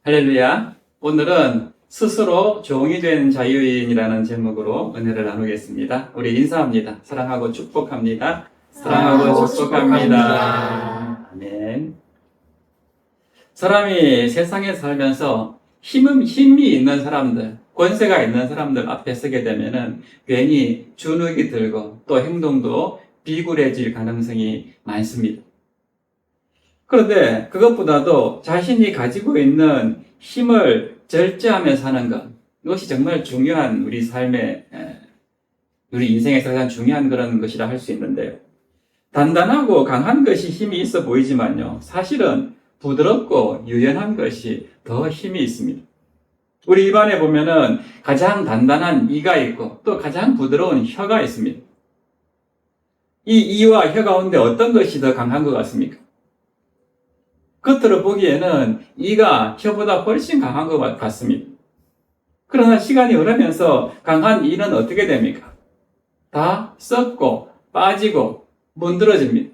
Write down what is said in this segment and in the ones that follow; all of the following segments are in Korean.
할렐루야. 오늘은 스스로 종이 된 자유인이라는 제목으로 은혜를 나누겠습니다. 우리 인사합니다. 사랑하고 축복합니다. 사랑하고 축복합니다. 아멘. 사람이 세상에 살면서 힘이 있는 사람들, 권세가 있는 사람들 앞에 서게 되면은 괜히 주눅이 들고 또 행동도 비굴해질 가능성이 많습니다. 그런데 그것보다도 자신이 가지고 있는 힘을 절제하며 사는 것, 이것이 정말 중요한 우리 삶의, 우리 인생에서 가장 중요한 그런 것이라 할 수 있는데요. 단단하고 강한 것이 힘이 있어 보이지만요, 사실은 부드럽고 유연한 것이 더 힘이 있습니다. 우리 입안에 보면은 가장 단단한 이가 있고 또 가장 부드러운 혀가 있습니다. 이 이와 혀 가운데 어떤 것이 더 강한 것 같습니까? 겉으로 보기에는 이가 혀보다 훨씬 강한 것 같습니다. 그러나 시간이 흐르면서 강한 이는 어떻게 됩니까? 다 썩고 빠지고 문드러집니다.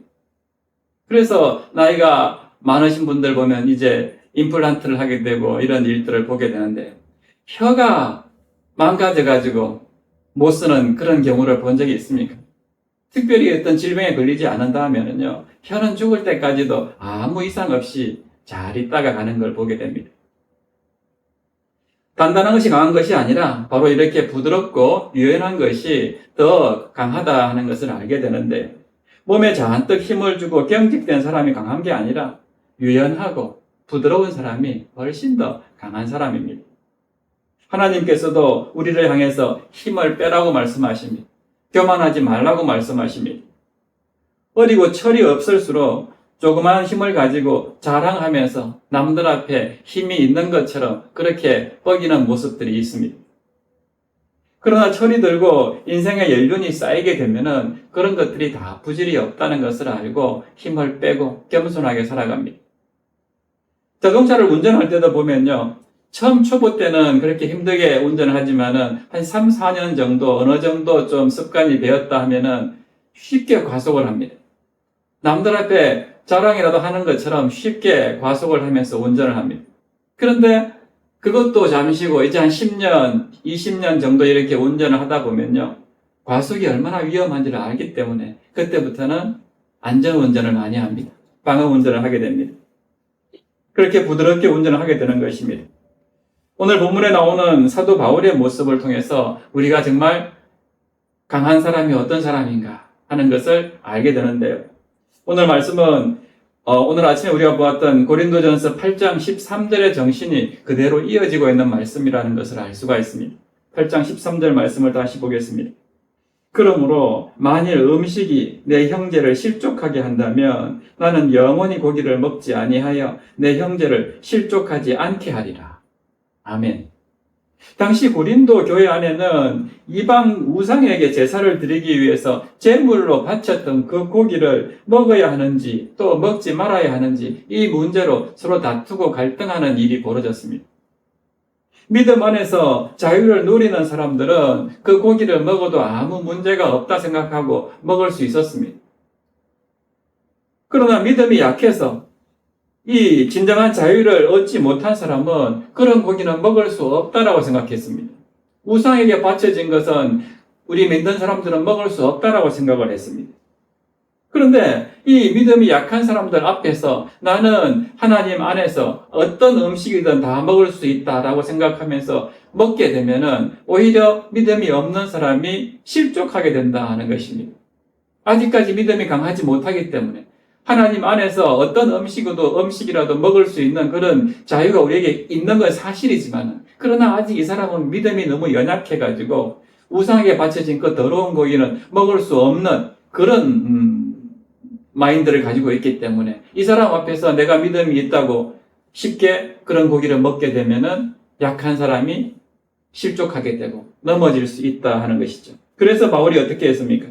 그래서 나이가 많으신 분들 보면 이제 임플란트를 하게 되고 이런 일들을 보게 되는데, 혀가 망가져가지고 못 쓰는 그런 경우를 본 적이 있습니까? 특별히 어떤 질병에 걸리지 않는다 하면은요, 혀는 죽을 때까지도 아무 이상 없이 잘 있다가 가는 걸 보게 됩니다. 단단한 것이 강한 것이 아니라 바로 이렇게 부드럽고 유연한 것이 더 강하다 하는 것을 알게 되는데, 몸에 잔뜩 힘을 주고 경직된 사람이 강한 게 아니라 유연하고 부드러운 사람이 훨씬 더 강한 사람입니다. 하나님께서도 우리를 향해서 힘을 빼라고 말씀하십니다. 교만하지 말라고 말씀하십니다. 어리고 철이 없을수록 조그마한 힘을 가지고 자랑하면서 남들 앞에 힘이 있는 것처럼 그렇게 뻐기는 모습들이 있습니다. 그러나 철이 들고 인생의 연륜이 쌓이게 되면은 그런 것들이 다 부질이 없다는 것을 알고 힘을 빼고 겸손하게 살아갑니다. 자동차를 운전할 때도 보면요, 처음 초보 때는 그렇게 힘들게 운전을 하지만은 한 3, 4년 정도 어느 정도 좀 습관이 되었다 하면은 쉽게 과속을 합니다. 남들 앞에 자랑이라도 하는 것처럼 쉽게 과속을 하면서 운전을 합니다. 그런데 그것도 잠시고 이제 한 10년, 20년 정도 이렇게 운전을 하다 보면요, 과속이 얼마나 위험한지를 알기 때문에 그때부터는 안전운전을 많이 합니다. 방어운전을 하게 됩니다. 그렇게 부드럽게 운전을 하게 되는 것입니다. 오늘 본문에 나오는 사도 바울의 모습을 통해서 우리가 정말 강한 사람이 어떤 사람인가 하는 것을 알게 되는데요. 오늘 말씀은 오늘 아침에 우리가 보았던 고린도전서 8장 13절의 정신이 그대로 이어지고 있는 말씀이라는 것을 알 수가 있습니다. 8장 13절 말씀을 다시 보겠습니다. 그러므로 만일 음식이 내 형제를 실족하게 한다면 나는 영원히 고기를 먹지 아니하여 내 형제를 실족하지 않게 하리라. 아멘. 당시 고린도 교회 안에는 이방 우상에게 제사를 드리기 위해서 제물로 바쳤던 그 고기를 먹어야 하는지 또 먹지 말아야 하는지 이 문제로 서로 다투고 갈등하는 일이 벌어졌습니다. 믿음 안에서 자유를 누리는 사람들은 그 고기를 먹어도 아무 문제가 없다 생각하고 먹을 수 있었습니다. 그러나 믿음이 약해서 이 진정한 자유를 얻지 못한 사람은 그런 고기는 먹을 수 없다라고 생각했습니다. 우상에게 바쳐진 것은 우리 믿는 사람들은 먹을 수 없다라고 생각을 했습니다. 그런데 이 믿음이 약한 사람들 앞에서 나는 하나님 안에서 어떤 음식이든 다 먹을 수 있다라고 생각하면서 먹게 되면은 오히려 믿음이 없는 사람이 실족하게 된다 하는 것입니다. 아직까지 믿음이 강하지 못하기 때문에 하나님 안에서 어떤 음식이라도 먹을 수 있는 그런 자유가 우리에게 있는 건 사실이지만, 그러나 아직 이 사람은 믿음이 너무 연약해가지고 우상에게 바쳐진 그 더러운 고기는 먹을 수 없는 그런 마인드를 가지고 있기 때문에 이 사람 앞에서 내가 믿음이 있다고 쉽게 그런 고기를 먹게 되면은 약한 사람이 실족하게 되고 넘어질 수 있다 하는 것이죠. 그래서 바울이 어떻게 했습니까?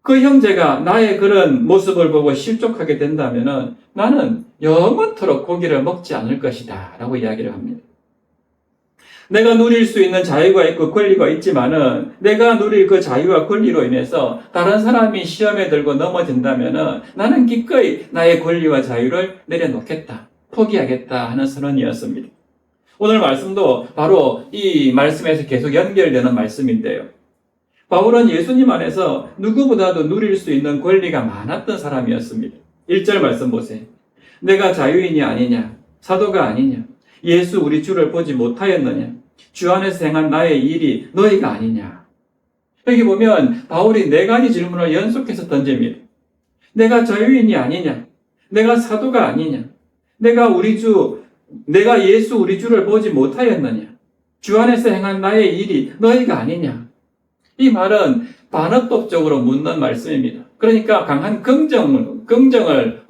그 형제가 나의 그런 모습을 보고 실족하게 된다면은 나는 영원토록 고기를 먹지 않을 것이다 라고 이야기를 합니다. 내가 누릴 수 있는 자유가 있고 권리가 있지만은 내가 누릴 그 자유와 권리로 인해서 다른 사람이 시험에 들고 넘어진다면은 나는 기꺼이 나의 권리와 자유를 내려놓겠다. 포기하겠다 하는 선언이었습니다. 오늘 말씀도 바로 이 말씀에서 계속 연결되는 말씀인데요. 바울은 예수님 안에서 누구보다도 누릴 수 있는 권리가 많았던 사람이었습니다. 1절 말씀 보세요. 내가 자유인이 아니냐? 사도가 아니냐? 예수 우리 주를 보지 못하였느냐? 주 안에서 행한 나의 일이 너희가 아니냐? 여기 보면 바울이 4가지 질문을 연속해서 던집니다. 내가 자유인이 아니냐? 내가 사도가 아니냐? 내가 예수 우리 주를 보지 못하였느냐? 주 안에서 행한 나의 일이 너희가 아니냐? 이 말은 반어법적으로 묻는 말씀입니다. 그러니까 강한 긍정을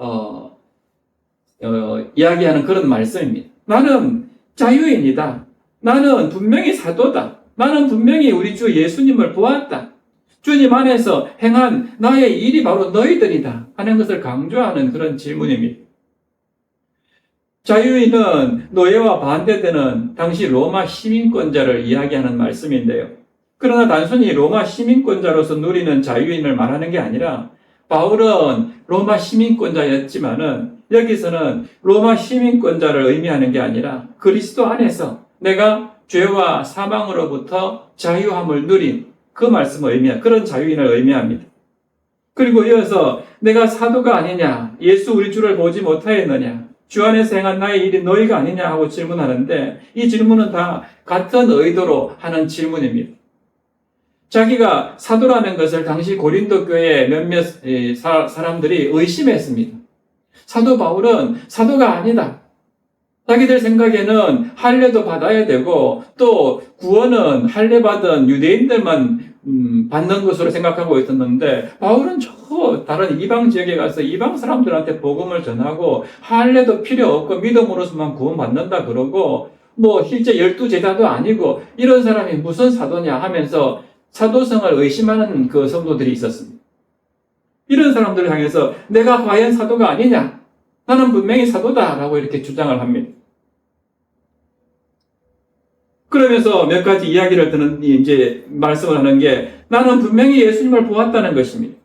이야기하는 그런 말씀입니다. 나는 자유인이다. 나는 분명히 사도다. 나는 분명히 우리 주 예수님을 보았다. 주님 안에서 행한 나의 일이 바로 너희들이다 하는 것을 강조하는 그런 질문입니다. 자유인은 노예와 반대되는 당시 로마 시민권자를 이야기하는 말씀인데요. 그러나 단순히 로마 시민권자로서 누리는 자유인을 말하는 게 아니라 바울은 로마 시민권자였지만은 여기서는 로마 시민권자를 의미하는 게 아니라 그리스도 안에서 내가 죄와 사망으로부터 자유함을 누린 그 말씀을 의미한 그런 자유인을 의미합니다. 그리고 이어서 내가 사도가 아니냐? 예수 우리 주를 보지 못하였느냐? 주 안에서 행한 나의 일이 너희가 아니냐? 하고 질문하는데 이 질문은 다 같은 의도로 하는 질문입니다. 자기가 사도라는 것을 당시 고린도 교회 몇몇 사람들이 의심했습니다. 사도 바울은 사도가 아니다. 자기들 생각에는 할례도 받아야 되고 또 구원은 할례 받은 유대인들만 받는 것으로 생각하고 있었는데 바울은 저 다른 이방 지역에 가서 이방 사람들한테 복음을 전하고 할례도 필요 없고 믿음으로서만 구원받는다 그러고 실제 12제자도 아니고 이런 사람이 무슨 사도냐 하면서 사도성을 의심하는 그 성도들이 있었습니다. 이런 사람들을 향해서 내가 과연 사도가 아니냐? 나는 분명히 사도다라고 이렇게 주장을 합니다. 그러면서 몇 가지 이야기를 말씀을 하는 게 나는 분명히 예수님을 보았다는 것입니다.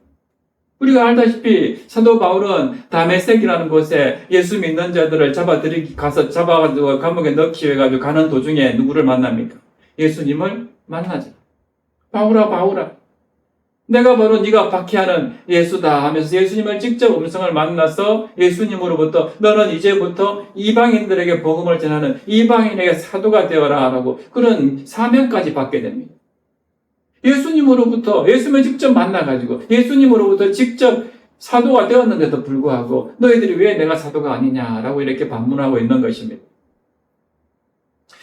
우리가 알다시피 사도 바울은 다메섹이라는 곳에 예수 믿는 자들을 잡아가지고 감옥에 넣기 위해 가는 도중에 누구를 만납니까? 예수님을 만나죠. 바울아, 내가 바로 네가 박해하는 예수다 하면서 예수님을 직접 음성을 만나서 예수님으로부터 너는 이제부터 이방인들에게 복음을 전하는 이방인에게 사도가 되어라 라고 그런 사명까지 받게 됩니다. 예수님을 직접 만나가지고 예수님으로부터 직접 사도가 되었는데도 불구하고 너희들이 왜 내가 사도가 아니냐라고 이렇게 반문하고 있는 것입니다.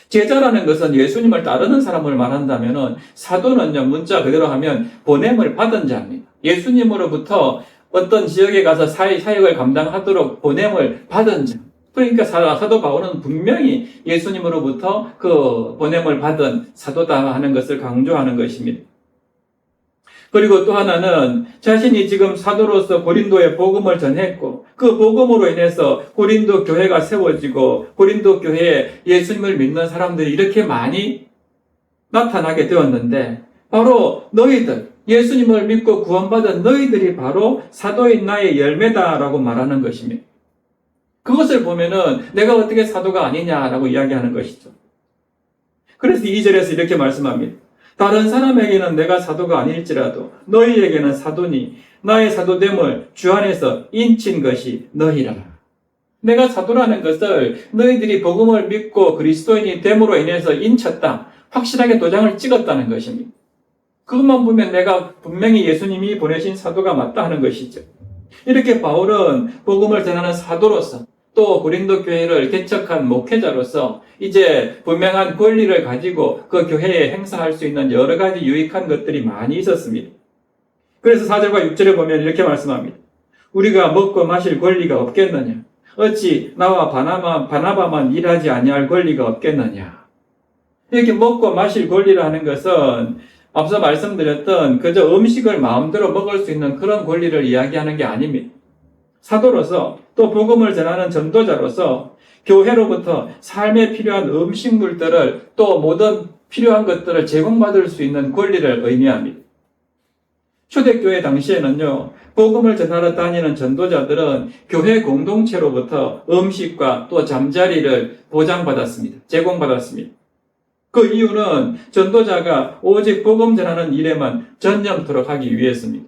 제자라는 것은 예수님을 따르는 사람을 말한다면 사도는요, 문자 그대로 하면 보냄을 받은 자입니다. 예수님으로부터 어떤 지역에 가서 사역을 감당하도록 보냄을 받은 자. 그러니까 사도 바울은 분명히 예수님으로부터 그 보냄을 받은 사도다 하는 것을 강조하는 것입니다. 그리고 또 하나는 자신이 지금 사도로서 고린도에 복음을 전했고 그 복음으로 인해서 고린도 교회가 세워지고 고린도 교회에 예수님을 믿는 사람들이 이렇게 많이 나타나게 되었는데 바로 너희들, 예수님을 믿고 구원받은 너희들이 바로 사도인 나의 열매다라고 말하는 것입니다. 그것을 보면은 내가 어떻게 사도가 아니냐라고 이야기하는 것이죠. 그래서 2절에서 이렇게 말씀합니다. 다른 사람에게는 내가 사도가 아닐지라도 너희에게는 사도니 나의 사도됨을 주 안에서 인친 것이 너희라. 내가 사도라는 것을 너희들이 복음을 믿고 그리스도인이 됨으로 인해서 인쳤다. 확실하게 도장을 찍었다는 것입니다. 그것만 보면 내가 분명히 예수님이 보내신 사도가 맞다 하는 것이죠. 이렇게 바울은 복음을 전하는 사도로서 또 고린도 교회를 개척한 목회자로서 이제 분명한 권리를 가지고 그 교회에 행사할 수 있는 여러 가지 유익한 것들이 많이 있었습니다. 그래서 4절과 6절에 보면 이렇게 말씀합니다. 우리가 먹고 마실 권리가 없겠느냐? 어찌 나와 바나바만 일하지 아니할 권리가 없겠느냐? 이렇게 먹고 마실 권리라는 것은 앞서 말씀드렸던 그저 음식을 마음대로 먹을 수 있는 그런 권리를 이야기하는 게 아닙니다. 사도로서 또 복음을 전하는 전도자로서 교회로부터 삶에 필요한 음식물들을 또 모든 필요한 것들을 제공받을 수 있는 권리를 의미합니다. 초대교회 당시에는요, 복음을 전하러 다니는 전도자들은 교회 공동체로부터 음식과 또 잠자리를 보장받았습니다. 제공받았습니다. 그 이유는 전도자가 오직 복음 전하는 일에만 전념토록 하기 위해서입니다.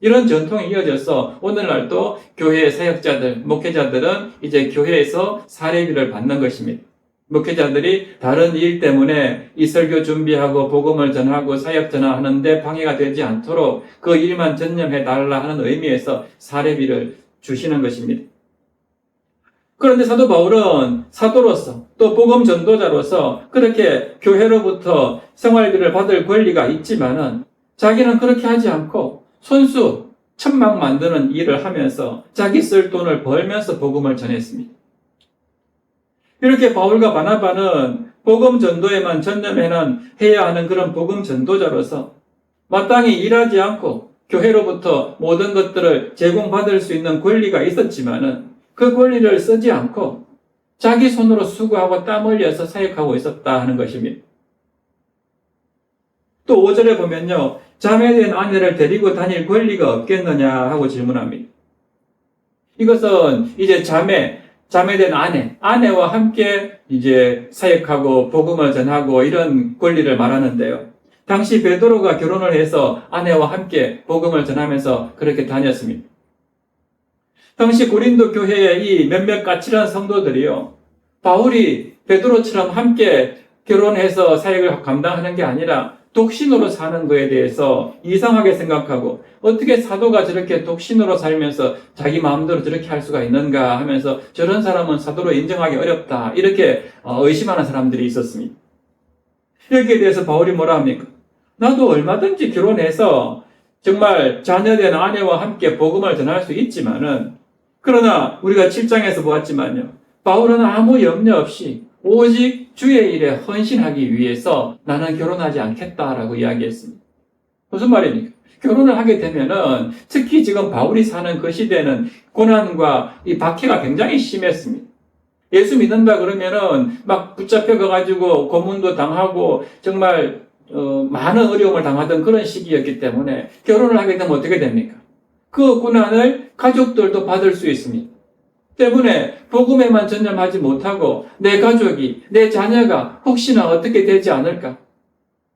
이런 전통이 이어져서 오늘날도 교회의 사역자들, 목회자들은 이제 교회에서 사례비를 받는 것입니다. 목회자들이 다른 일 때문에 이 설교 준비하고 복음을 전하고 사역 전하는데 방해가 되지 않도록 그 일만 전념해 달라 하는 의미에서 사례비를 주시는 것입니다. 그런데 사도 바울은 사도로서 또 복음 전도자로서 그렇게 교회로부터 생활비를 받을 권리가 있지만은 자기는 그렇게 하지 않고 손수 천막 만드는 일을 하면서 자기 쓸 돈을 벌면서 복음을 전했습니다. 이렇게 바울과 바나바는 복음 전도에만 전념해야 하는 그런 복음 전도자로서 마땅히 일하지 않고 교회로부터 모든 것들을 제공받을 수 있는 권리가 있었지만은 그 권리를 쓰지 않고 자기 손으로 수고하고 땀 흘려서 사역하고 있었다 하는 것입니다. 또 5절에 보면요, 자매된 아내를 데리고 다닐 권리가 없겠느냐 하고 질문합니다. 이것은 이제 자매된 아내와 함께 이제 사역하고 복음을 전하고 이런 권리를 말하는데요. 당시 베드로가 결혼을 해서 아내와 함께 복음을 전하면서 그렇게 다녔습니다. 당시 고린도 교회의 이 몇몇 까칠한 성도들이요, 바울이 베드로처럼 함께 결혼해서 사역을 감당하는 게 아니라 독신으로 사는 거에 대해서 이상하게 생각하고 어떻게 사도가 저렇게 독신으로 살면서 자기 마음대로 저렇게 할 수가 있는가 하면서 저런 사람은 사도로 인정하기 어렵다 이렇게 의심하는 사람들이 있었습니다. 여기에 대해서 바울이 뭐라 합니까? 나도 얼마든지 결혼해서 정말 자녀된 아내와 함께 복음을 전할 수 있지만은, 그러나 우리가 7장에서 보았지만요, 바울은 아무 염려 없이 오직 주의 일에 헌신하기 위해서 나는 결혼하지 않겠다라고 이야기했습니다. 무슨 말입니까? 결혼을 하게 되면은 특히 지금 바울이 사는 그 시대는 고난과 이 박해가 굉장히 심했습니다. 예수 믿는다 그러면은 막 붙잡혀 가가지고 고문도 당하고 정말 많은 어려움을 당하던 그런 시기였기 때문에 결혼을 하게 되면 어떻게 됩니까? 그 고난을 가족들도 받을 수 있습니다. 때문에 복음에만 전념하지 못하고 내 가족이, 내 자녀가 혹시나 어떻게 되지 않을까?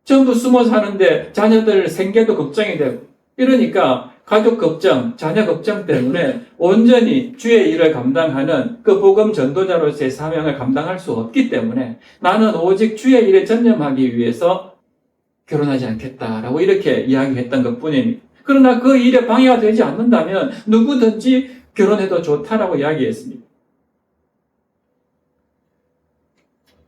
전부 숨어 사는데 자녀들 생계도 걱정이 되고, 이러니까 가족 걱정, 자녀 걱정 때문에 온전히 주의 일을 감당하는 그 복음 전도자로서의 사명을 감당할 수 없기 때문에 나는 오직 주의 일에 전념하기 위해서 결혼하지 않겠다라고 이렇게 이야기했던 것뿐입니다. 그러나 그 일에 방해가 되지 않는다면 누구든지 결혼해도 좋다라고 이야기했습니다.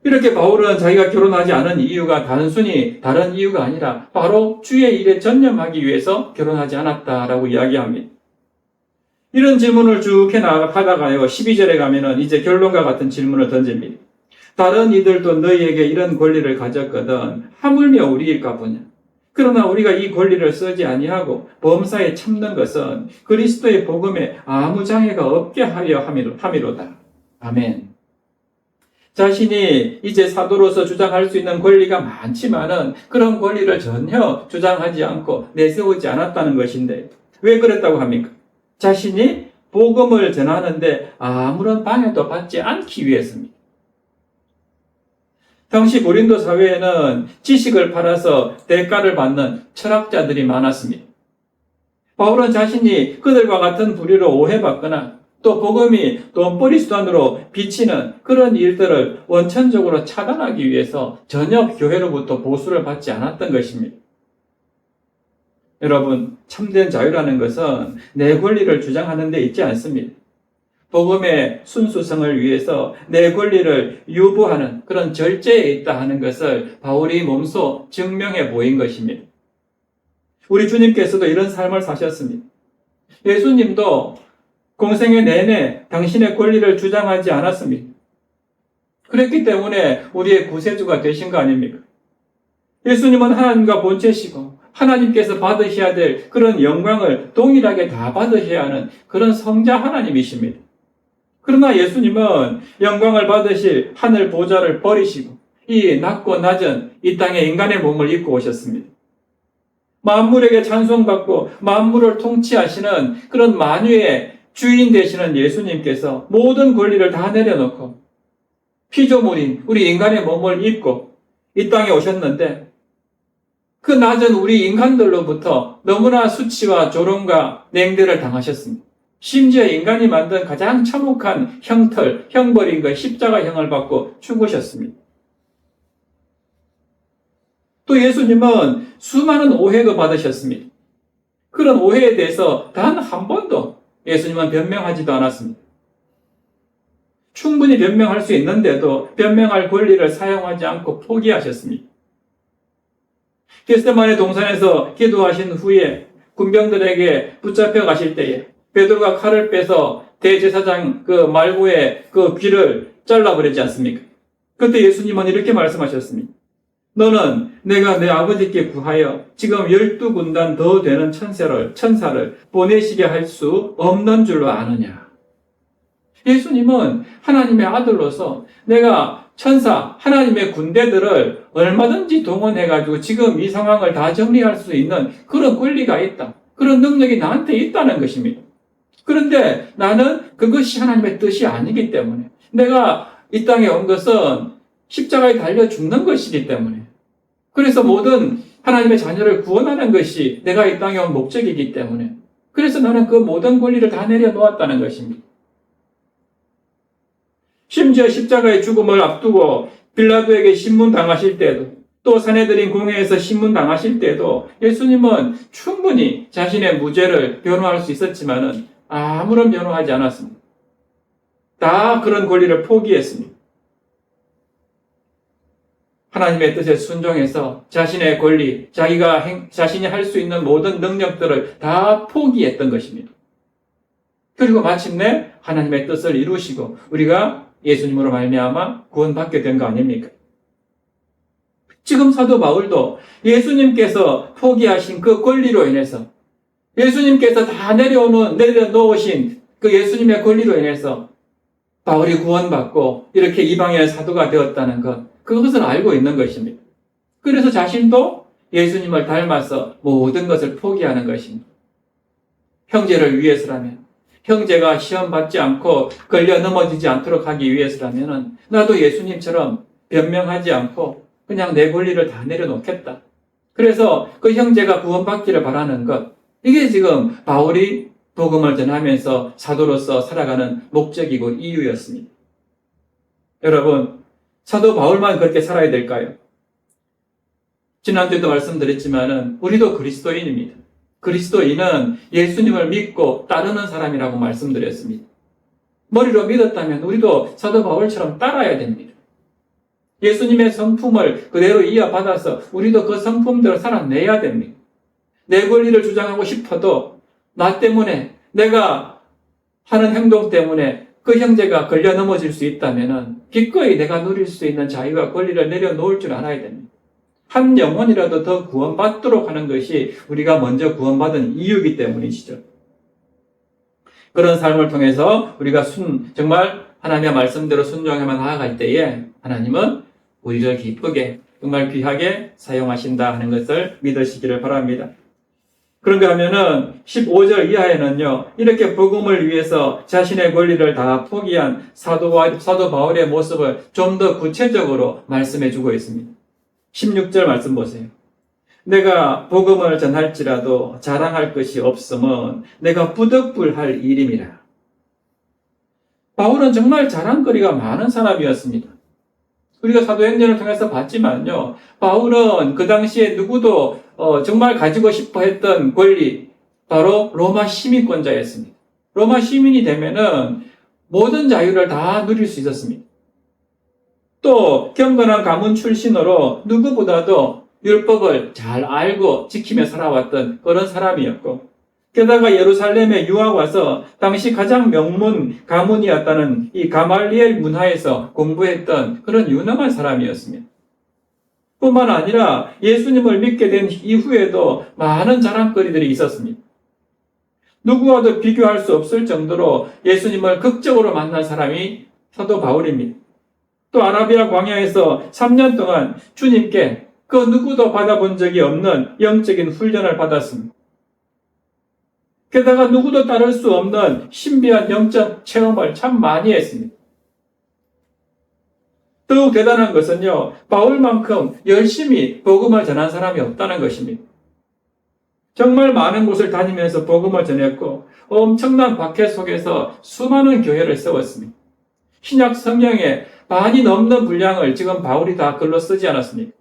이렇게 바울은 자기가 결혼하지 않은 이유가 단순히 다른 이유가 아니라 바로 주의 일에 전념하기 위해서 결혼하지 않았다라고 이야기합니다. 이런 질문을 쭉 해나가다가요, 12절에 가면은 이제 결론과 같은 질문을 던집니다. 다른 이들도 너희에게 이런 권리를 가졌거든 하물며 우리일까 보냐. 그러나 우리가 이 권리를 쓰지 아니하고 범사에 참는 것은 그리스도의 복음에 아무 장애가 없게 하려 함이로다. 아멘. 자신이 이제 사도로서 주장할 수 있는 권리가 많지만은 그런 권리를 전혀 주장하지 않고 내세우지 않았다는 것인데, 왜 그랬다고 합니까? 자신이 복음을 전하는데 아무런 방해도 받지 않기 위해서입니다. 당시 고린도 사회에는 지식을 팔아서 대가를 받는 철학자들이 많았습니다. 바울은 자신이 그들과 같은 부류로 오해받거나 또 복음이 돈벌이 수단으로 비치는 그런 일들을 원천적으로 차단하기 위해서 전혀 교회로부터 보수를 받지 않았던 것입니다. 여러분, 참된 자유라는 것은 내 권리를 주장하는 데 있지 않습니다. 복음의 순수성을 위해서 내 권리를 유보하는 그런 절제에 있다 하는 것을 바울이 몸소 증명해 보인 것입니다. 우리 주님께서도 이런 삶을 사셨습니다. 예수님도 공생애 내내 당신의 권리를 주장하지 않았습니다. 그랬기 때문에 우리의 구세주가 되신 거 아닙니까? 예수님은 하나님과 본체시고 하나님께서 받으셔야 될 그런 영광을 동일하게 다 받으셔야 하는 그런 성자 하나님이십니다. 그러나 예수님은 영광을 받으실 하늘 보좌를 버리시고 이 낮고 낮은 이 땅에 인간의 몸을 입고 오셨습니다. 만물에게 찬송받고 만물을 통치하시는 그런 만유의 주인 되시는 예수님께서 모든 권리를 다 내려놓고 피조물인 우리 인간의 몸을 입고 이 땅에 오셨는데 그 낮은 우리 인간들로부터 너무나 수치와 조롱과 냉대를 당하셨습니다. 심지어 인간이 만든 가장 참혹한 형벌인 그 십자가형을 받고 죽으셨습니다. 또 예수님은 수많은 오해를 받으셨습니다. 그런 오해에 대해서 단 한 번도 예수님은 변명하지도 않았습니다. 충분히 변명할 수 있는데도 변명할 권리를 사용하지 않고 포기하셨습니다. 겟세마네 동산에서 기도하신 후에 군병들에게 붙잡혀 가실 때에 베드로가 칼을 빼서 대제사장 그 말고의 그 귀를 잘라버리지 않습니까? 그때 예수님은 이렇게 말씀하셨습니다. 너는 내가 내 아버지께 구하여 지금 12군단 더 되는 천사를 보내시게 할 수 없는 줄로 아느냐? 예수님은 하나님의 아들로서 내가 하나님의 군대들을 얼마든지 동원해가지고 지금 이 상황을 다 정리할 수 있는 그런 권리가 있다. 그런 능력이 나한테 있다는 것입니다. 그런데 나는 그것이 하나님의 뜻이 아니기 때문에 내가 이 땅에 온 것은 십자가에 달려 죽는 것이기 때문에 그래서 모든 하나님의 자녀를 구원하는 것이 내가 이 땅에 온 목적이기 때문에 그래서 나는 그 모든 권리를 다 내려놓았다는 것입니다. 심지어 십자가의 죽음을 앞두고 빌라도에게 신문당하실 때도 또 사내들인 공회에서 신문당하실 때도 예수님은 충분히 자신의 무죄를 변호할 수 있었지만은 아무런 변호하지 않았습니다. 다 그런 권리를 포기했습니다. 하나님의 뜻에 순종해서 자신의 권리, 자신이 할 수 있는 모든 능력들을 다 포기했던 것입니다. 그리고 마침내 하나님의 뜻을 이루시고 우리가 예수님으로 말미암아 구원받게 된 거 아닙니까? 지금 사도 바울도 예수님께서 포기하신 그 권리로 인해서 예수님께서 다 내려놓으신 그 예수님의 권리로 인해서 바울이 구원받고 이렇게 이방인의 사도가 되었다는 것, 그것을 알고 있는 것입니다. 그래서 자신도 예수님을 닮아서 모든 것을 포기하는 것입니다. 형제를 위해서라면, 형제가 시험 받지 않고 걸려 넘어지지 않도록 하기 위해서라면 나도 예수님처럼 변명하지 않고 그냥 내 권리를 다 내려놓겠다. 그래서 그 형제가 구원받기를 바라는 것, 이게 지금 바울이 복음을 전하면서 사도로서 살아가는 목적이고 이유였습니다. 여러분, 사도 바울만 그렇게 살아야 될까요? 지난주에도 말씀드렸지만은 우리도 그리스도인입니다. 그리스도인은 예수님을 믿고 따르는 사람이라고 말씀드렸습니다. 머리로 믿었다면 우리도 사도 바울처럼 따라야 됩니다. 예수님의 성품을 그대로 이어받아서 우리도 그 성품대로 살아내야 됩니다. 내 권리를 주장하고 싶어도 나 때문에 내가 하는 행동 때문에 그 형제가 걸려 넘어질 수 있다면 기꺼이 내가 누릴 수 있는 자유와 권리를 내려놓을 줄 알아야 됩니다. 한 영혼이라도 더 구원받도록 하는 것이 우리가 먼저 구원받은 이유이기 때문이시죠. 그런 삶을 통해서 우리가 정말 하나님의 말씀대로 순종하며 나아갈 때에 하나님은 우리를 기쁘게 정말 귀하게 사용하신다 하는 것을 믿으시기를 바랍니다. 그런가 하면은 15절 이하에는요, 이렇게 복음을 위해서 자신의 권리를 다 포기한 사도 바울의 모습을 좀 더 구체적으로 말씀해 주고 있습니다. 16절 말씀 보세요. 내가 복음을 전할지라도 자랑할 것이 없음은 내가 부득불할 일임이라. 바울은 정말 자랑거리가 많은 사람이었습니다. 우리가 사도행전을 통해서 봤지만요, 바울은 그 당시에 누구도 정말 가지고 싶어 했던 권리, 바로 로마 시민권자였습니다. 로마 시민이 되면은 모든 자유를 다 누릴 수 있었습니다. 또 경건한 가문 출신으로 누구보다도 율법을 잘 알고 지키며 살아왔던 그런 사람이었고, 게다가 예루살렘에 유학 와서 당시 가장 명문 가문이었다는 이 가말리엘 문화에서 공부했던 그런 유능한 사람이었습니다. 뿐만 아니라 예수님을 믿게 된 이후에도 많은 자랑거리들이 있었습니다. 누구와도 비교할 수 없을 정도로 예수님을 극적으로 만난 사람이 사도 바울입니다. 또 아라비아 광야에서 3년 동안 주님께 그 누구도 받아본 적이 없는 영적인 훈련을 받았습니다. 게다가 누구도 따를 수 없는 신비한 영적 체험을 참 많이 했습니다. 더욱 대단한 것은요, 바울만큼 열심히 복음을 전한 사람이 없다는 것입니다. 정말 많은 곳을 다니면서 복음을 전했고 엄청난 박해 속에서 수많은 교회를 세웠습니다. 신약 성경의 반이 넘는 분량을 지금 바울이 다 글로 쓰지 않았습니까?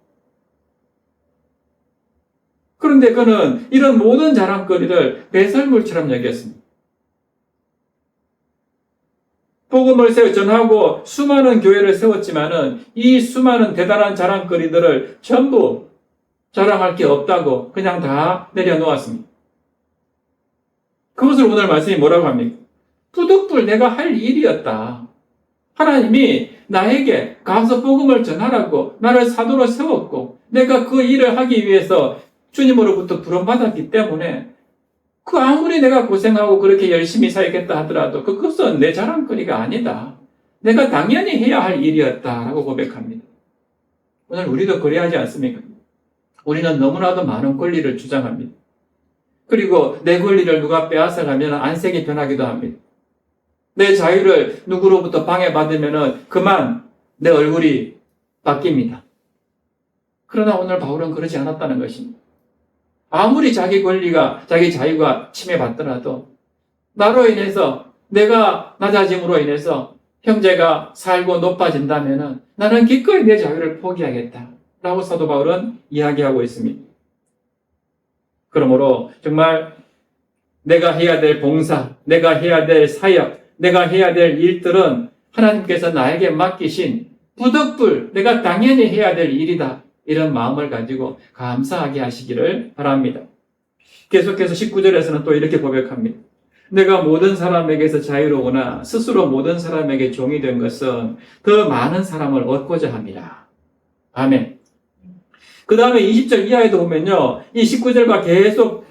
그런데 그는 이런 모든 자랑거리를 배설물처럼 여겼습니다. 복음을 전하고 수많은 교회를 세웠지만은 이 수많은 대단한 자랑거리들을 전부 자랑할 게 없다고 그냥 다 내려놓았습니다. 그것을 오늘 말씀이 뭐라고 합니까? 부득불 내가 할 일이었다. 하나님이 나에게 가서 복음을 전하라고 나를 사도로 세웠고 내가 그 일을 하기 위해서 주님으로부터 부름받았기 때문에 그 아무리 내가 고생하고 그렇게 열심히 사역했다 하더라도 그것은 내 자랑거리가 아니다. 내가 당연히 해야 할 일이었다라고 고백합니다. 오늘 우리도 그래야 하지 않습니까? 우리는 너무나도 많은 권리를 주장합니다. 그리고 내 권리를 누가 빼앗아가면 안색이 변하기도 합니다. 내 자유를 누구로부터 방해받으면 그만 내 얼굴이 바뀝니다. 그러나 오늘 바울은 그러지 않았다는 것입니다. 아무리 자기 권리가, 자기 자유가 침해받더라도 나로 인해서, 내가 낮아짐으로 인해서 형제가 살고 높아진다면 나는 기꺼이 내 자유를 포기하겠다 라고 사도 바울은 이야기하고 있습니다. 그러므로 정말 내가 해야 될 봉사, 내가 해야 될 사역, 내가 해야 될 일들은 하나님께서 나에게 맡기신 부득불 내가 당연히 해야 될 일이다. 이런 마음을 가지고 감사하게 하시기를 바랍니다. 계속해서 19절에서는 또 이렇게 고백합니다. 내가 모든 사람에게서 자유로우나 스스로 모든 사람에게 종이 된 것은 더 많은 사람을 얻고자 합니다. 아멘. 그 다음에 20절 이하에도 보면요, 이 19절과 계속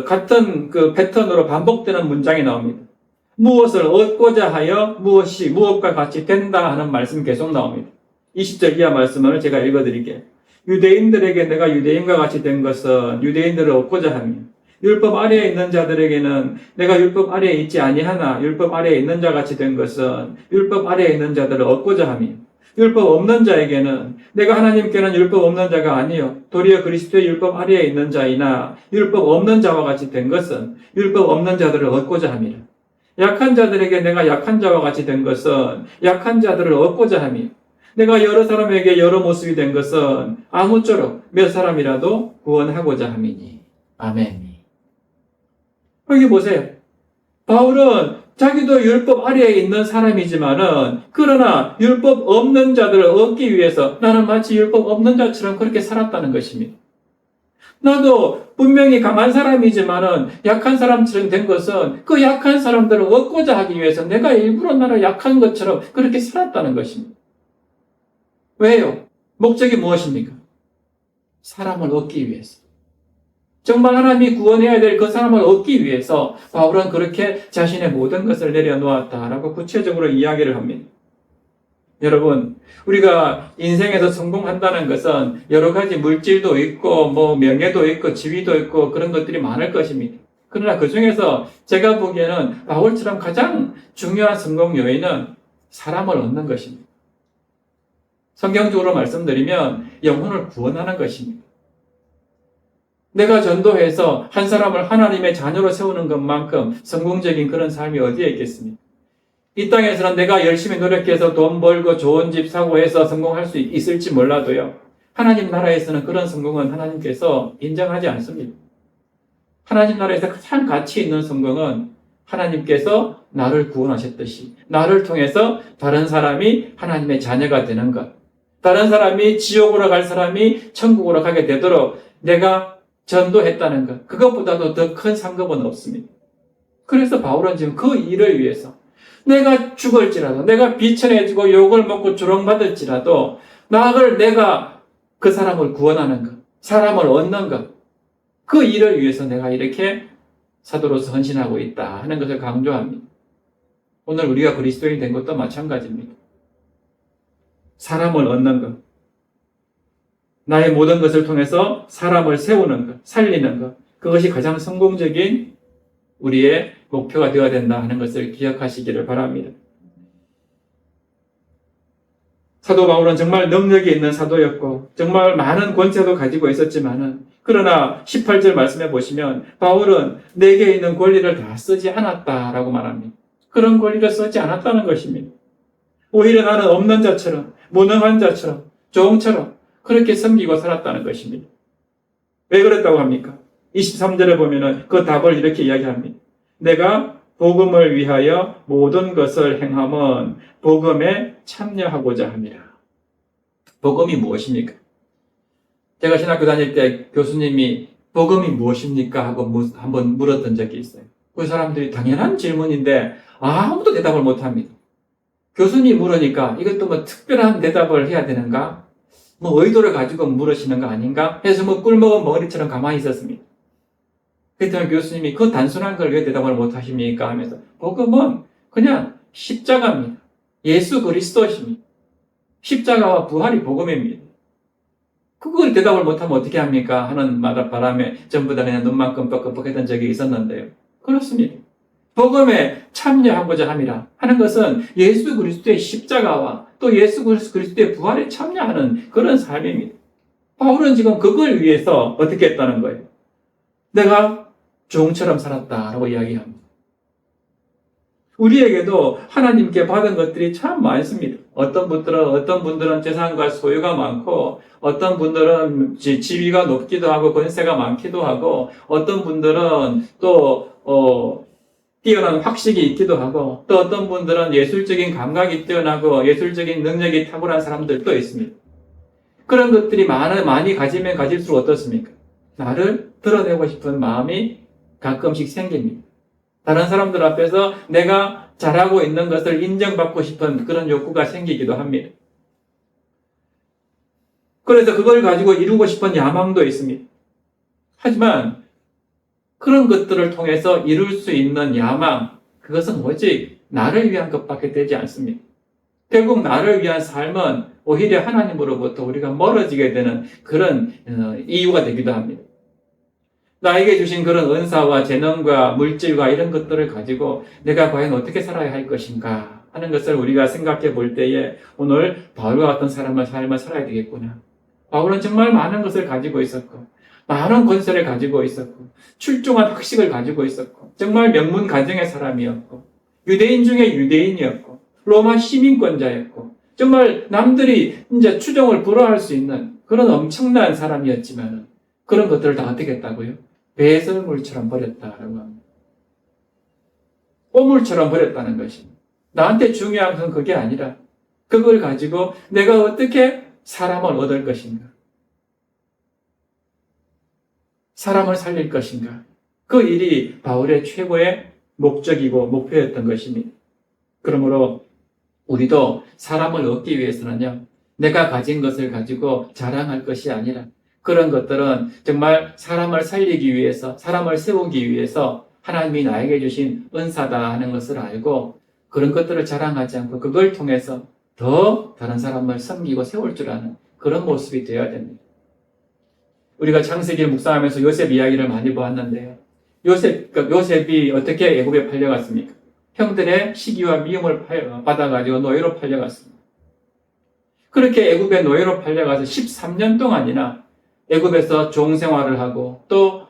같은 패턴으로 반복되는 문장이 나옵니다. 무엇을 얻고자 하여 무엇이 무엇과 같이 된다 하는 말씀이 계속 나옵니다. 20절 이하 말씀을 제가 읽어드릴게요. 유대인들에게 내가 유대인과 같이 된 것은 유대인들을 얻고자 하며 율법 아래에 있는 자들에게는 내가 율법 아래에 있지 아니하나 율법 아래에 있는 자 같이 된 것은 율법 아래에 있는 자들을 얻고자 하며 율법 없는 자에게는 내가 하나님께는 율법 없는 자가 아니요 도리어 그리스도의 율법 아래에 있는 자이나 율법 없는 자와 같이 된 것은 율법 없는 자들을 얻고자 함이라. 약한 자들에게 내가 약한 자와 같이 된 것은 약한 자들을 얻고자 하며 내가 여러 사람에게 여러 모습이 된 것은 아무쪼록 몇 사람이라도 구원하고자 함이니. 아멘. 여기 보세요. 바울은 자기도 율법 아래에 있는 사람이지만은 그러나 율법 없는 자들을 얻기 위해서 나는 마치 율법 없는 자처럼 그렇게 살았다는 것입니다. 나도 분명히 강한 사람이지만은 약한 사람처럼 된 것은 그 약한 사람들을 얻고자 하기 위해서 내가 일부러 나를 약한 것처럼 그렇게 살았다는 것입니다. 왜요? 목적이 무엇입니까? 사람을 얻기 위해서. 정말 하나님이 구원해야 될 그 사람을 얻기 위해서 바울은 그렇게 자신의 모든 것을 내려놓았다라고 구체적으로 이야기를 합니다. 여러분, 우리가 인생에서 성공한다는 것은 여러 가지 물질도 있고 명예도 있고 지위도 있고 그런 것들이 많을 것입니다. 그러나 그 중에서 제가 보기에는 바울처럼 가장 중요한 성공 요인은 사람을 얻는 것입니다. 성경적으로 말씀드리면 영혼을 구원하는 것입니다. 내가 전도해서 한 사람을 하나님의 자녀로 세우는 것만큼 성공적인 그런 삶이 어디에 있겠습니까? 이 땅에서는 내가 열심히 노력해서 돈 벌고 좋은 집 사고 해서 성공할 수 있을지 몰라도요. 하나님 나라에서는 그런 성공은 하나님께서 인정하지 않습니다. 하나님 나라에서 가장 가치 있는 성공은 하나님께서 나를 구원하셨듯이 나를 통해서 다른 사람이 하나님의 자녀가 되는 것, 다른 사람이 지옥으로 갈 사람이 천국으로 가게 되도록 내가 전도했다는 것, 그것보다도 더 큰 상급은 없습니다. 그래서 바울은 지금 그 일을 위해서 내가 죽을지라도, 내가 비천해지고 욕을 먹고 조롱받을지라도 내가 그 사람을 구원하는 것, 사람을 얻는 것, 그 일을 위해서 내가 이렇게 사도로서 헌신하고 있다 하는 것을 강조합니다. 오늘 우리가 그리스도인이 된 것도 마찬가지입니다. 사람을 얻는 것. 나의 모든 것을 통해서 사람을 세우는 것, 살리는 것, 그것이 가장 성공적인 우리의 목표가 되어야 된다 하는 것을 기억하시기를 바랍니다. 사도 바울은 정말 능력이 있는 사도였고 정말 많은 권세도 가지고 있었지만은 그러나 18절 말씀해 보시면 바울은 내게 있는 권리를 다 쓰지 않았다라고 말합니다. 그런 권리를 쓰지 않았다는 것입니다. 오히려 나는 없는 자처럼 무능한 자처럼 종처럼 그렇게 섬기고 살았다는 것입니다. 왜 그랬다고 합니까? 23절에 보면은 그 답을 이렇게 이야기합니다. 내가 복음을 위하여 모든 것을 행함은 복음에 참여하고자 합니다. 복음이 무엇입니까? 제가 신학교 다닐 때 교수님이 복음이 무엇입니까? 하고 한번 물었던 적이 있어요. 그 사람들이 당연한 질문인데 아무도 대답을 못합니다. 교수님이 물으니까 이것도 뭐 특별한 대답을 해야 되는가? 뭐 의도를 가지고 물으시는 거 아닌가? 해서 뭐 꿀먹은 멍어리처럼 가만히 있었습니다. 그랬더니 교수님이 그 단순한 걸 왜 대답을 못하십니까? 하면서 복음은 그냥 십자가입니다. 예수 그리스도십니다. 십자가와 부활이 복음입니다. 그걸 대답을 못하면 어떻게 합니까? 하는 바람에 전부 다 그냥 눈만 끔뻑끔뻑했던 적이 있었는데요. 그렇습니다. 복음에 참여하고자 함이라 하는 것은 예수 그리스도의 십자가와 또 예수 그리스도의 부활에 참여하는 그런 삶입니다. 바울은 지금 그걸 위해서 어떻게 했다는 거예요? 내가 종처럼 살았다라고 이야기합니다. 우리에게도 하나님께 받은 것들이 참 많습니다. 어떤 분들은 재산과 소유가 많고, 어떤 분들은 지위가 높기도 하고, 권세가 많기도 하고, 어떤 분들은 또, 뛰어난 학식이 있기도 하고, 또 어떤 분들은 예술적인 감각이 뛰어나고, 예술적인 능력이 탁월한 사람들도 있습니다. 그런 것들이 많이 가지면 가질수록 어떻습니까? 나를 드러내고 싶은 마음이 가끔씩 생깁니다. 다른 사람들 앞에서 내가 잘하고 있는 것을 인정받고 싶은 그런 욕구가 생기기도 합니다. 그래서 그걸 가지고 이루고 싶은 야망도 있습니다. 하지만 그런 것들을 통해서 이룰 수 있는 야망, 그것은 오직 나를 위한 것밖에 되지 않습니다. 결국 나를 위한 삶은 오히려 하나님으로부터 우리가 멀어지게 되는 그런 이유가 되기도 합니다. 나에게 주신 그런 은사와 재능과 물질과 이런 것들을 가지고 내가 과연 어떻게 살아야 할 것인가 하는 것을 우리가 생각해 볼 때에 오늘 바울과 같은 삶을 살아야 되겠구나. 바울은 정말 많은 것을 가지고 있었고 많은 권세를 가지고 있었고 출중한 학식을 가지고 있었고 정말 명문 가정의 사람이었고 유대인 중에 유대인이었고 로마 시민권자였고 정말 남들이 이제 추종을 불허할 수 있는 그런 엄청난 사람이었지만 그런 것들을 다 어떻게 했다고요? 배설물처럼 버렸다라고 합니다. 오물처럼 버렸다는 것입니다. 나한테 중요한 건 그게 아니라 그걸 가지고 내가 어떻게 사람을 얻을 것인가? 사람을 살릴 것인가? 그 일이 바울의 최고의 목적이고 목표였던 것입니다. 그러므로 우리도 사람을 얻기 위해서는요, 내가 가진 것을 가지고 자랑할 것이 아니라 그런 것들은 정말 사람을 살리기 위해서, 사람을 세우기 위해서 하나님이 나에게 주신 은사다 하는 것을 알고 그런 것들을 자랑하지 않고 그걸 통해서 더 다른 사람을 섬기고 세울 줄 아는 그런 모습이 되어야 됩니다. 우리가 창세기를 묵상하면서 요셉 이야기를 많이 보았는데요. 요셉이 어떻게 애굽에 팔려갔습니까? 형들의 시기와 미움을 받아가지고 노예로 팔려갔습니다. 그렇게 애굽에 노예로 팔려가서 13년 동안이나 애굽에서 종 생활을 하고 또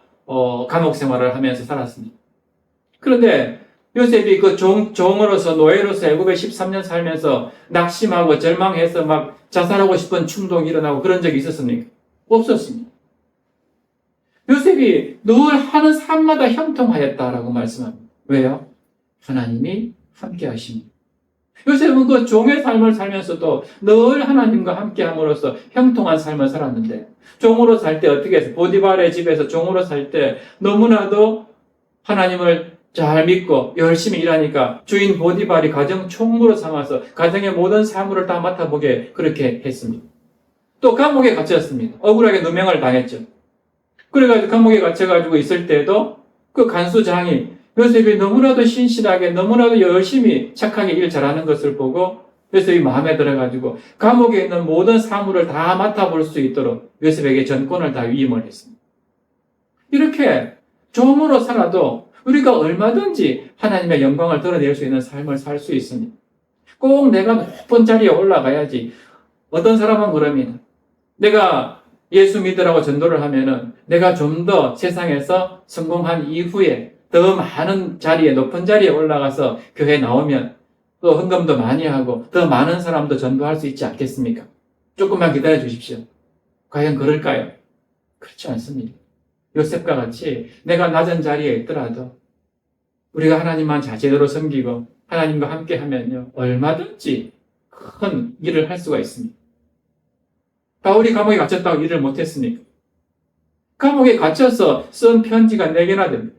감옥 생활을 하면서 살았습니다. 그런데 요셉이 그 종으로서 노예로서 애굽에 13년 살면서 낙심하고 절망해서 막 자살하고 싶은 충동이 일어나고 그런 적이 있었습니까? 없었습니다. 요셉이 늘 하는 삶마다 형통하였다라고 말씀합니다. 왜요? 하나님이 함께 하십니다. 요셉은 그 종의 삶을 살면서도 늘 하나님과 함께 함으로써 형통한 삶을 살았는데 종으로 살 때 어떻게 해서 보디발의 집에서 종으로 살 때 너무나도 하나님을 잘 믿고 열심히 일하니까 주인 보디발이 가정 총무로 삼아서 가정의 모든 사물을 다 맡아보게 그렇게 했습니다. 또 감옥에 갇혔습니다. 억울하게 누명을 당했죠. 그래가지고 감옥에 갇혀가지고 있을 때도 그 간수장이 요셉이 너무나도 신실하게 너무나도 열심히 착하게 일 잘하는 것을 보고 그래서 이 마음에 들어가지고 감옥에 있는 모든 사물을 다 맡아볼 수 있도록 요셉에게 전권을 다 위임을 했습니다. 이렇게 종으로 살아도 우리가 얼마든지 하나님의 영광을 드러낼 수 있는 삶을 살 수 있습니다. 꼭 내가 높은 자리에 올라가야지. 어떤 사람은 그럽니다. 내가 예수 믿으라고 전도를 하면은 내가 좀 더 세상에서 성공한 이후에 더 많은 자리에, 높은 자리에 올라가서 교회에 나오면 또 헌금도 많이 하고 더 많은 사람도 전도할 수 있지 않겠습니까? 조금만 기다려 주십시오. 과연 그럴까요? 그렇지 않습니다. 요셉과 같이 내가 낮은 자리에 있더라도 우리가 하나님만 제대로 섬기고 하나님과 함께 하면요, 얼마든지 큰 일을 할 수가 있습니다. 바울이 감옥에 갇혔다고 일을 못했습니까? 감옥에 갇혀서 쓴 편지가 4개나 됩니다.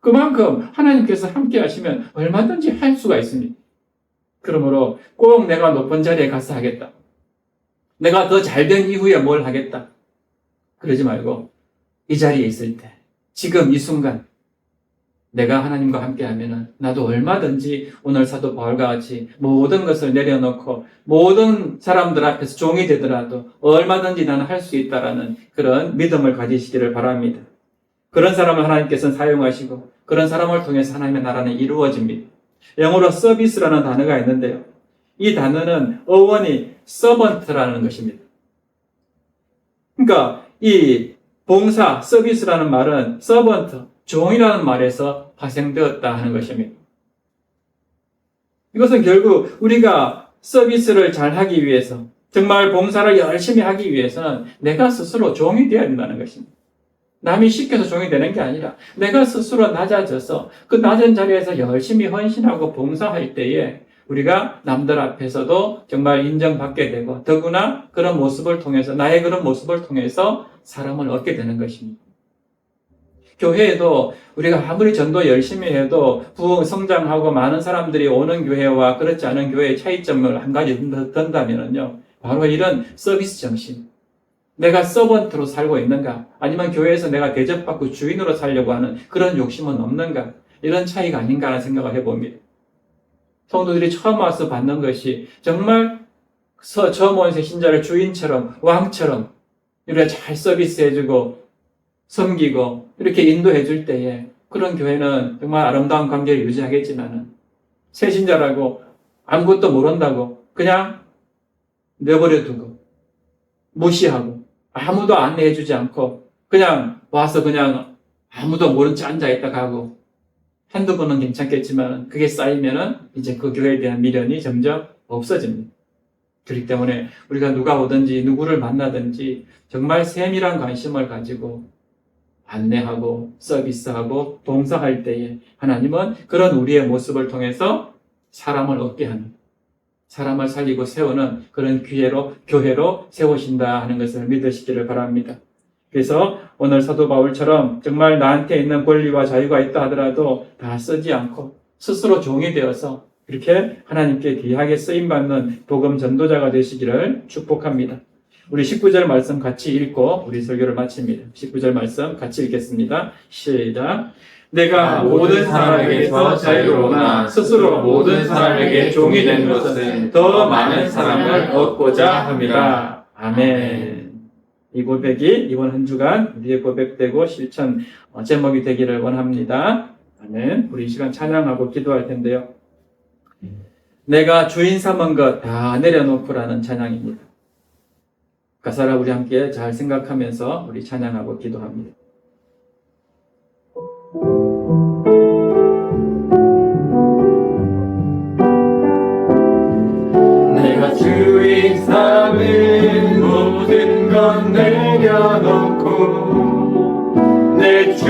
그만큼 하나님께서 함께 하시면 얼마든지 할 수가 있습니다. 그러므로 꼭 내가 높은 자리에 가서 하겠다. 내가 더 잘된 이후에 뭘 하겠다. 그러지 말고 이 자리에 있을 때, 지금 이 순간 내가 하나님과 함께 하면은 나도 얼마든지 오늘 사도 바울과 같이 모든 것을 내려놓고 모든 사람들 앞에서 종이 되더라도 얼마든지 나는 할 수 있다라는 그런 믿음을 가지시기를 바랍니다. 그런 사람을 하나님께서는 사용하시고 그런 사람을 통해서 하나님의 나라는 이루어집니다. 영어로 서비스라는 단어가 있는데요. 이 단어는 어원이 서번트라는 것입니다. 그러니까 이 봉사, 서비스라는 말은 서번트, 종이라는 말에서 파생되었다 하는 것입니다. 이것은 결국 우리가 서비스를 잘 하기 위해서, 정말 봉사를 열심히 하기 위해서는 내가 스스로 종이 되어야 된다는 것입니다. 남이 시켜서 종이 되는 게 아니라 내가 스스로 낮아져서 그 낮은 자리에서 열심히 헌신하고 봉사할 때에 우리가 남들 앞에서도 정말 인정받게 되고 더구나 그런 모습을 통해서, 나의 그런 모습을 통해서 사람을 얻게 되는 것입니다. 교회에도 우리가 아무리 전도 열심히 해도 부흥 성장하고 많은 사람들이 오는 교회와 그렇지 않은 교회의 차이점을 한 가지 든다면요, 바로 이런 서비스 정신. 내가 서번트로 살고 있는가? 아니면 교회에서 내가 대접받고 주인으로 살려고 하는 그런 욕심은 없는가? 이런 차이가 아닌가 하는 생각을 해봅니다. 성도들이 처음 와서 받는 것이 정말 처음 온 신자를 주인처럼, 왕처럼 이렇게 잘 서비스해주고 섬기고 이렇게 인도해줄 때에 그런 교회는 정말 아름다운 관계를 유지하겠지만은 새 신자라고 아무것도 모른다고 그냥 내버려 두고 무시하고 아무도 안내해주지 않고 그냥 와서 그냥 아무도 모른 채 앉아있다 가고 한두 번은 괜찮겠지만 그게 쌓이면은 이제 그 교회에 대한 미련이 점점 없어집니다. 그렇기 때문에 우리가 누가 오든지 누구를 만나든지 정말 세밀한 관심을 가지고 안내하고 서비스하고 봉사할 때에 하나님은 그런 우리의 모습을 통해서 사람을 얻게 하는, 사람을 살리고 세우는 그런 기회로, 교회로 세우신다 하는 것을 믿으시기를 바랍니다. 그래서 오늘 사도 바울처럼 정말 나한테 있는 권리와 자유가 있다 하더라도 다 쓰지 않고 스스로 종이 되어서 그렇게 하나님께 귀하게 쓰임받는 복음 전도자가 되시기를 축복합니다. 우리 19절 말씀 같이 읽고 우리 설교를 마칩니다. 19절 말씀 같이 읽겠습니다. 시작. 내가 모든 사람에게서 자유로우나 스스로 모든 사람에게 종이 된 것은 더 많은 사람을 얻고자 합니다. 아멘. 이 고백이 이번 한 주간 우리의 고백되고 실천 제목이 되기를 원합니다. 아멘. 우리 이 시간 찬양하고 기도할 텐데요. 내가 주인 삼은 것 다 내려놓고라는 찬양입니다. 가사를 우리 함께 잘 생각하면서 우리 찬양하고 기도합니다. 내가 주인 삼은 모든 것 내려놓고 내 주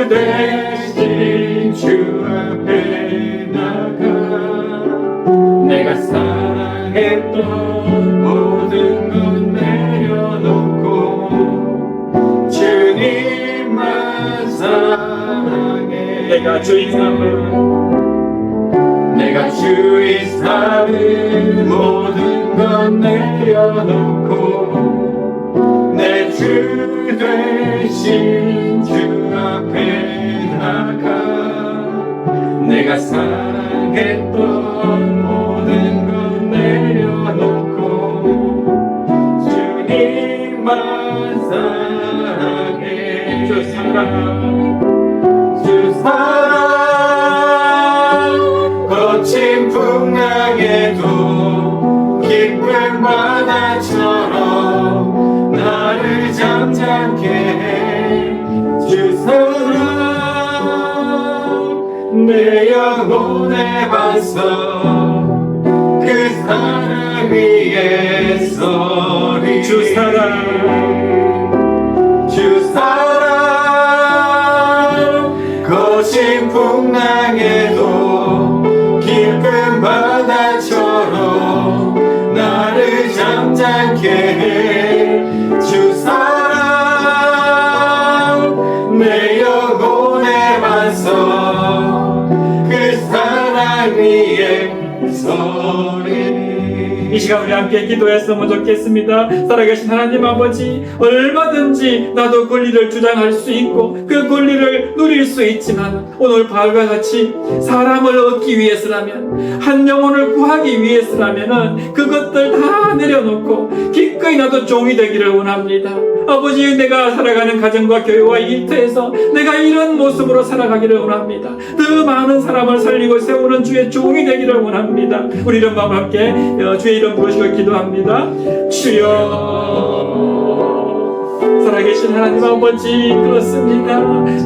대신 주 앞에 나가 내가 사랑했던 모든 것 내려놓고 주님만 사랑해 내가 주인 삼은 모든 것 내려놓고 내 주 되신 주 앞에 나가 내가 사랑했던 풍랑에도 깊은 바다처럼 나를 잠잠케 해 주 사랑 내 영혼의 반석 그 사랑 위에 서리 주 사랑 거친 풍랑에도 깊은 바다처럼 나를 잠잠케 해 주 사랑 내 영혼의 반석 그 사랑 위에 서리. 이 시간 우리 함께 기도했으면 좋겠습니다. 살아계신 하나님 아버지, 얼마든지 나도 권리를 주장할 수 있고 그 권리를 누릴 수 있지만 오늘 바울과 같이 사람을 얻기 위해서라면, 한 영혼을 구하기 위해서라면 그것들 다 내려놓고 기꺼이 나도 종이 되기를 원합니다. 아버지, 내가 살아가는 가정과 교회와 일터에서 내가 이런 모습으로 살아가기를 원합니다. 더 많은 사람을 살리고 세우는 주의 종이 되기를 원합니다. 우리 이런 마음 함께 주의 이름 부르시고 기도합니다. 주여, 살아계신 하나님 아버지, 그렇습니다.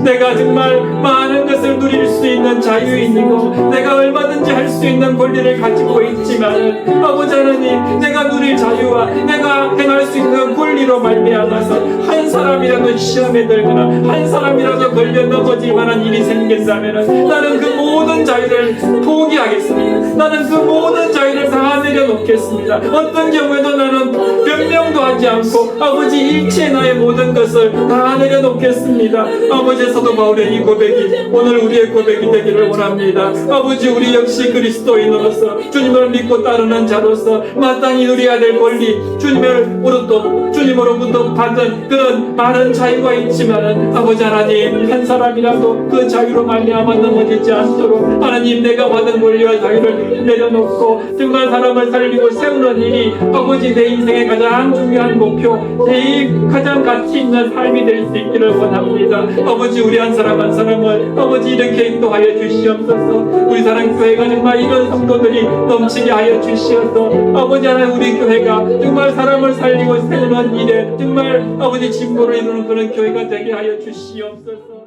내가 정말 많은 것을 누릴 수 있는 자유인이고 내가 얼마든지 할 수 있는 권리를 가지고 있지만 아버지 하나님, 내가 누릴 자유와 내가 행할 수 있는 권리로 말미암아서 한 사람이라도 시험에 들거나 한 사람이라도 걸려 넘어질 만한 일이 생긴다면 나는 그 모든 자유를 포기하겠습니다. 나는 그 모든 자유를 다 내려놓겠습니다. 어떤 경우에도 나는 변명도 하지 않고 아버지, 일체 나의 모든 것을 다 내려놓겠습니다. 아버지, 사도 바울의 이 고백이 오늘 우리의 고백이 되기를 원합니다. 아버지, 우리 역시 그리스도인으로서 주님을 믿고 따르는 자로서 마땅히 누려야 될 권리, 주님으로부터 받은 그런 많은 자유가 있지만 아버지 하나님, 한 사람이라도 그 자유로 말미암아 넘어지지 않도록 하나님, 내가 받은 권리와 자유를 내려놓고 정말 사람을 살리고 세우는 일이 아버지, 내 인생의 가장 중요한 목표, 내 가장 가치 있는 삶이 될 수 있기를 원합니다. 아버지, 우리 한 사람 한 사람을 아버지 이렇게 인도하여 주시옵소서. 우리 사랑교회가 정말 이런 성도들이 넘치게 하여 주시옵소서. 아버지 하나님, 우리 교회가 정말 사람을 살리고 세우는 일에 정말 아버지 진보를 이루는 그런 교회가 되게 하여 주시옵소서.